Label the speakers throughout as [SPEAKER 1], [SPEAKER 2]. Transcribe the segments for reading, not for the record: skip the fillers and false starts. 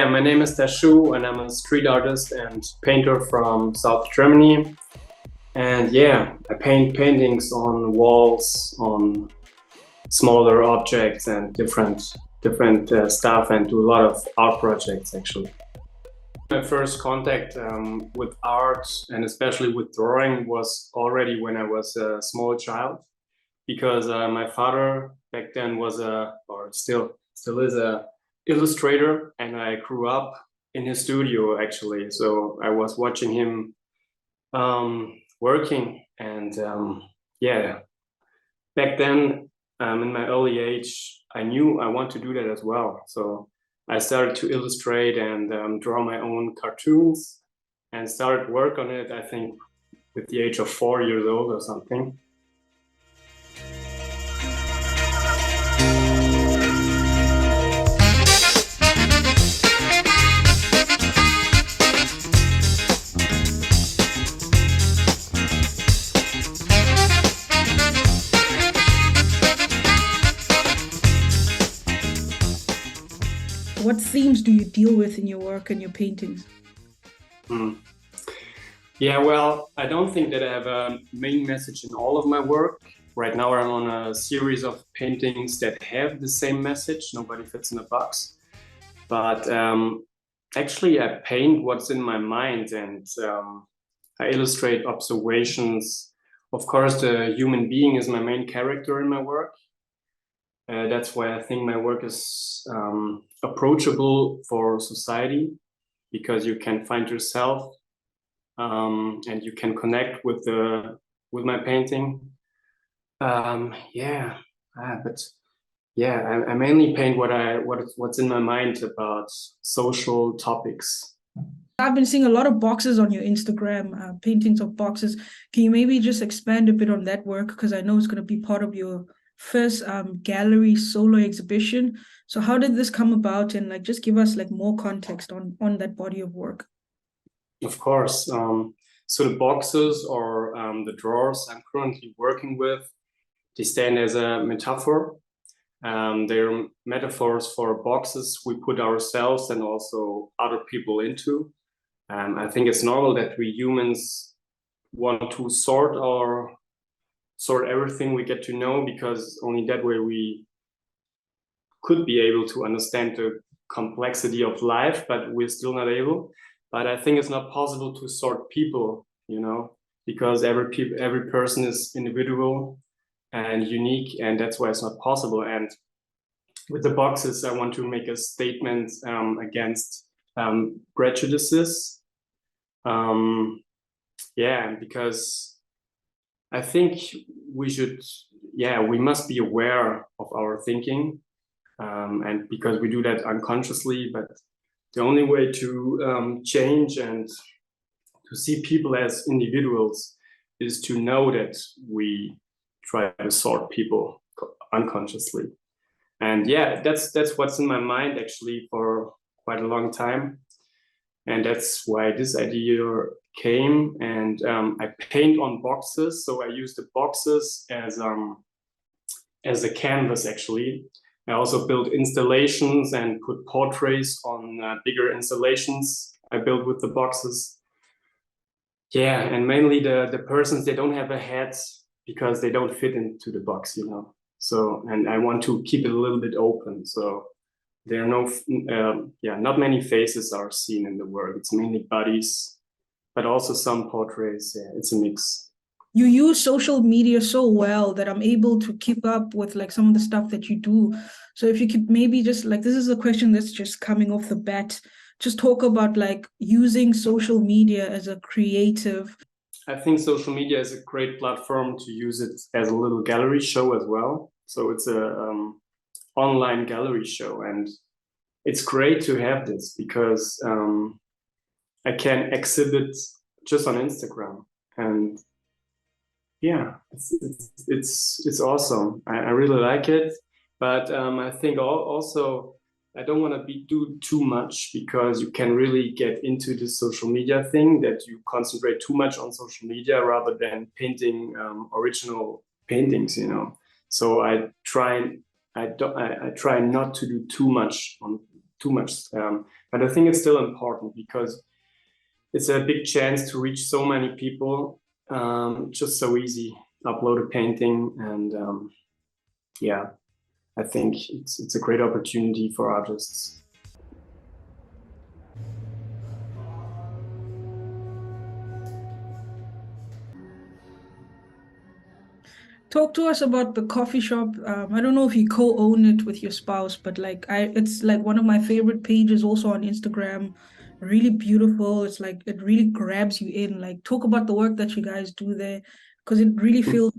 [SPEAKER 1] my name is Daschu and I'm a street artist and painter from South Germany. And yeah, I paint paintings on walls, on smaller objects and different stuff, and do a lot of art projects actually. My first contact with art and especially with drawing was already when I was a small child, because my father back then was or still is a illustrator, and I grew up in his studio actually. So I was watching him working, and yeah, back then in my early age, I knew I want to do that as well. So I started to illustrate and draw my own cartoons and started work on it, I think, with the age of 4 years old or something.
[SPEAKER 2] What themes do you deal with in your work and your paintings?
[SPEAKER 1] Yeah, well, I don't think that I have a main message in all of my work. Right now I'm on a series of paintings that have the same message, nobody fits in a box. But actually I paint what's in my mind, and I illustrate observations. Of course, the human being is my main character in my work. That's why I think my work is approachable for society, because you can find yourself and you can connect with my painting. Yeah, but yeah, I mainly paint what's in my mind about social topics.
[SPEAKER 2] I've been seeing a lot of boxes on your Instagram, paintings of boxes. Can you maybe just expand a bit on that work? Because I know it's going to be part of your first gallery solo exhibition. So how did this come about, and like just give us like more context on that body of work?
[SPEAKER 1] Of course. So the boxes or the drawers I'm currently working with, they stand as a metaphor. They're metaphors for boxes we put ourselves and also other people into. I think it's normal that we humans want to sort everything we get to know, because only that way we could be able to understand the complexity of life, but we're still not able. But I think it's not possible to sort people, because every person is individual and unique, and that's why it's not possible. And with the boxes, I want to make a statement against prejudices. Yeah, because I think we must be aware of our thinking, and because we do that unconsciously. But the only way to change and to see people as individuals is to know that we try to sort people unconsciously. And yeah, that's what's in my mind actually for quite a long time. And that's why this idea came. And I paint on boxes, so I use the boxes as a canvas actually. I also build installations and put portraits on bigger installations I build with the boxes. Yeah, and mainly the persons, they don't have a head because they don't fit into the box, So, and I want to keep it a little bit open. So there are not many faces are seen in the work. It's mainly bodies, but also some portraits. Yeah, it's a mix.
[SPEAKER 2] You use social media so well that I'm able to keep up with like some of the stuff that you do. So if you could maybe just like, this is a question that's just coming off the bat, just talk about like using social media as a creative.
[SPEAKER 1] I think social media is a great platform to use it as a little gallery show as well. So it's a online gallery show, and it's great to have this because I can exhibit just on Instagram, and yeah, it's awesome. I really like it, but I think also I don't want to do too much, because you can really get into the social media thing that you concentrate too much on social media rather than painting original paintings, So I try not to do too too much. But I think it's still important because it's a big chance to reach so many people. Just so easy, upload a painting, and yeah, I think it's a great opportunity for artists.
[SPEAKER 2] Talk to us about the coffee shop. I don't know if you co-own it with your spouse, but it's like one of my favorite pages also on Instagram. Really beautiful. It's like it really grabs you in. Like talk about the work that you guys do there, because it really feels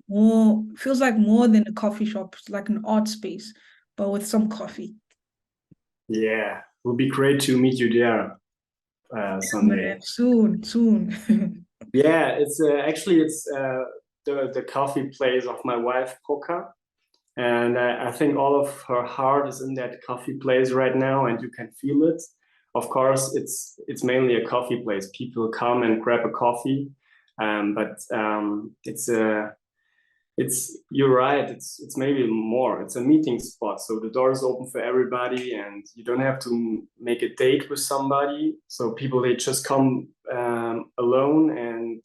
[SPEAKER 2] like more than a coffee shop. It's like an art space, but with some coffee.
[SPEAKER 1] Yeah, it would be great to meet you there someday.
[SPEAKER 2] Man, soon.
[SPEAKER 1] Yeah, it's actually it's the coffee place of my wife, Poca, and I think all of her heart is in that coffee place right now, and you can feel it. Of course, it's mainly a coffee place. People come and grab a coffee, but it's you're right. It's maybe more. It's a meeting spot, so the door is open for everybody, and you don't have to make a date with somebody. So people they just come alone, and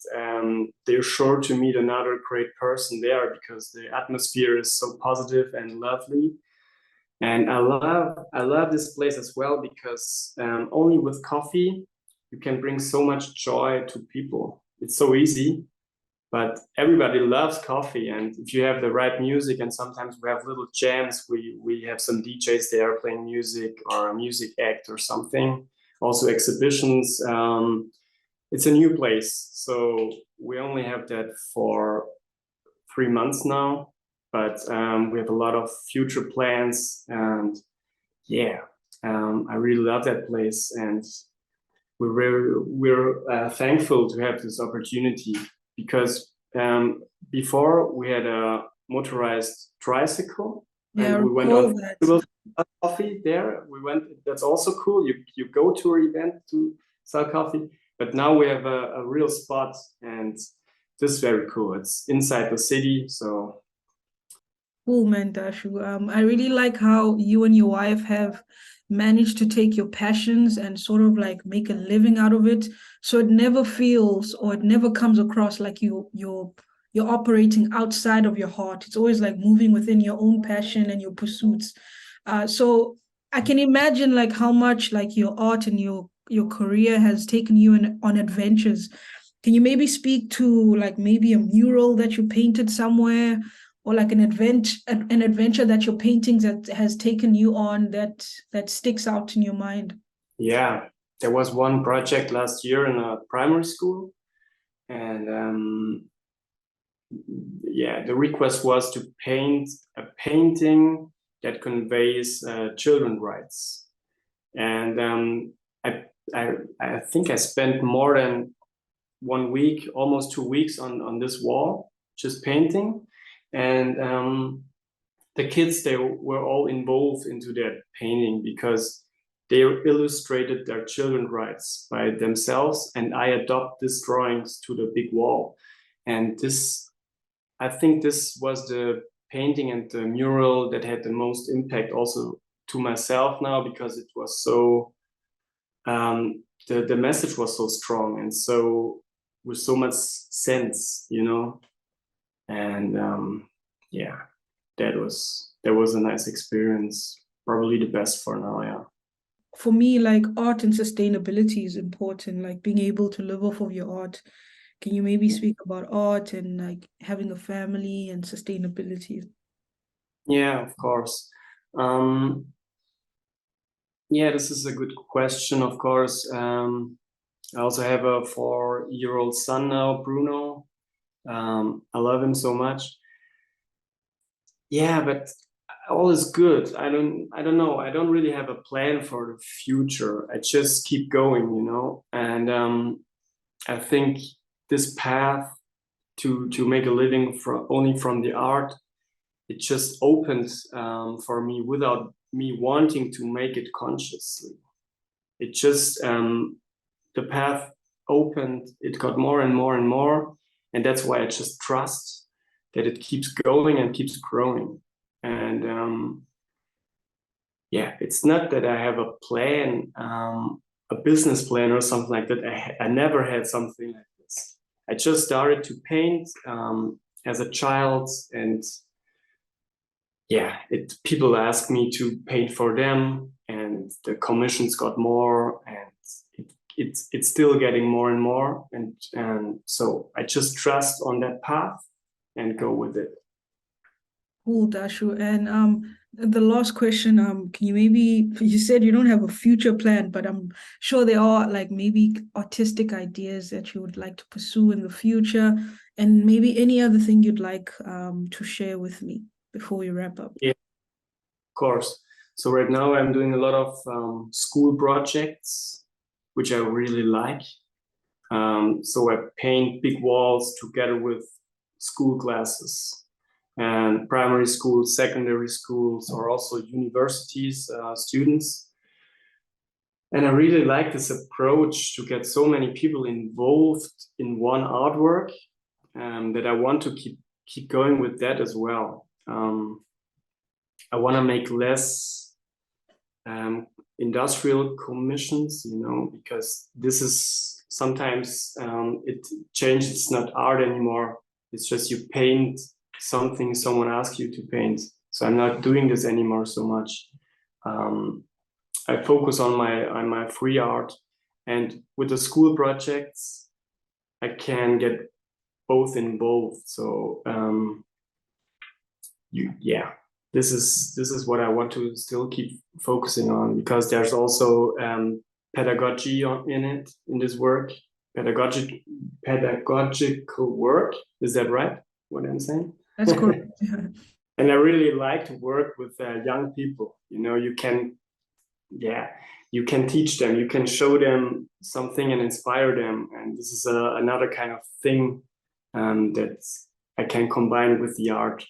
[SPEAKER 1] they're sure to meet another great person there because the atmosphere is so positive and lovely. And I love this place as well because only with coffee you can bring so much joy to people. It's so easy, but everybody loves coffee, and if you have the right music, and sometimes we have little jams, we have some DJs there playing music or a music act or something, also exhibitions. It's a new place, so we only have that for 3 months now, but we have a lot of future plans, and yeah, I really love that place, and we're thankful to have this opportunity because before we had a motorized tricycle,
[SPEAKER 2] Yeah, I
[SPEAKER 1] and we went
[SPEAKER 2] recall
[SPEAKER 1] on
[SPEAKER 2] that.
[SPEAKER 1] festivals, coffee there. We went. That's also cool. You go to an event to sell coffee, but now we have a real spot, and this is very cool. It's inside the city, so
[SPEAKER 2] Cool, man, Dashu. I really like how you and your wife have managed to take your passions and sort of like make a living out of it. So it never feels or it never comes across like you're operating outside of your heart. It's always like moving within your own passion and your pursuits. So I can imagine like how much like your art and your career has taken you on adventures. Can you maybe speak to like maybe a mural that you painted somewhere? Or like an adventure that your paintings that has taken you on that sticks out in your mind?
[SPEAKER 1] yeah. There was one project last year in a primary school, and yeah, the request was to paint a painting that conveys children rights. And I, I think I spent more than 1 week, almost 2 weeks on this wall, just painting. And the kids, they were all involved into that painting because they illustrated their children rights by themselves. And I adopt these drawings to the big wall. And I think this was the painting and the mural that had the most impact also to myself now because it was so the message was so strong and so with so much sense, and yeah, that was a nice experience, probably the best for now. Yeah.
[SPEAKER 2] For me, like art and sustainability is important, like being able to live off of your art. Can you maybe speak about art and like having a family and sustainability?
[SPEAKER 1] Yeah, of course. um yeah, this is a good question, of course. I also have a 4-year-old son now, Bruno. I love him so much. Yeah, but all is good. I don't know. I don't really have a plan for the future. I just keep going. And I think this path to make a living from only from the art, it just opened for me without me wanting to make it consciously. It just the path opened. It got more and more and more, and that's why I just trust that it keeps going and keeps growing. And yeah, it's not that I have a plan, a business plan or something like that. I never had something like this. I just started to paint as a child, and yeah, people asked me to paint for them, and the commissions got more, and it's still getting more and more, and so I just trust on that path and go with it.
[SPEAKER 2] Cool, Dashu. And the last question, can you maybe, you said you don't have a future plan, but I'm sure there are like maybe artistic ideas that you would like to pursue in the future, and maybe any other thing you'd like to share with me before we wrap up.
[SPEAKER 1] Yeah, of course. So right now I'm doing a lot of school projects, which I really like. So I paint big walls together with school classes. And primary schools, secondary schools, or also universities, students. And I really like this approach to get so many people involved in one artwork, that I want to keep going with that as well. I want to make less industrial commissions, because this is sometimes it changes. It's not art anymore. It's just you paint something someone asks you to paint. So I'm not doing this anymore so much. I focus on my free art, and with the school projects, I can get both involved. So this is what I want to still keep focusing on, because there's also pedagogy in this work, pedagogical work. Is that right? What I'm saying?
[SPEAKER 2] That's correct.
[SPEAKER 1] And I really like to work with young people. You can teach them, you can show them something and inspire them. And this is another kind of thing that I can combine with the art.